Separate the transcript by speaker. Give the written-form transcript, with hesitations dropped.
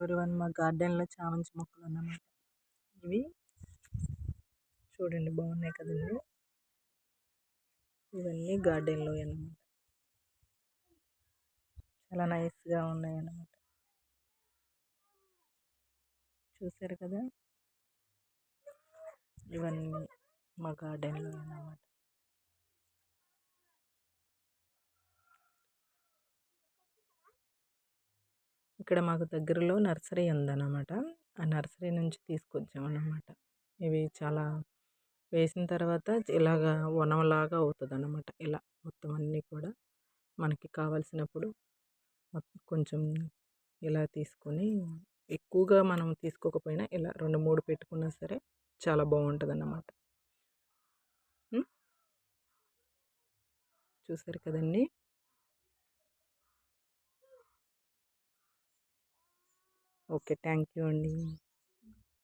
Speaker 1: Everyone మా గార్డెన్‌లో చామంతి మొక్కలన్నమాట. ఇవి చూడండి బాగున్నాయి కదండీ! ఇవన్నీ గార్డెన్‌లోయన్నమాట. చాలా నైస్‌గా ఉన్నాయన్నమాట. చూసారు కదా! ఇవన్నీ మా గార్డెన్‌లోయన్నమాట. ఇక్కడ మాకు దగ్గరలో నర్సరీ ఉందన్నమాట. ఆ నర్సరీ నుంచి తీసుకొచ్చామన్నమాట. ఇవి చాలా వేసిన తర్వాత ఇలాగా వనంలాగా అవుతదన్నమాట. ఇలా మొత్తం అన్నీ కూడా మనకి కావాల్సినప్పుడు కొంచెం ఇలా తీసుకొని ఎక్కువగా మనం తీసుకోకపోయినా ఇలా 2, 3 పెట్టుకున్నా సరే చాలా బావుంటదన్నమాట. హ్మ్. చూసారు కదండీ! ఓకే. థ్యాంక్ యూ అండి.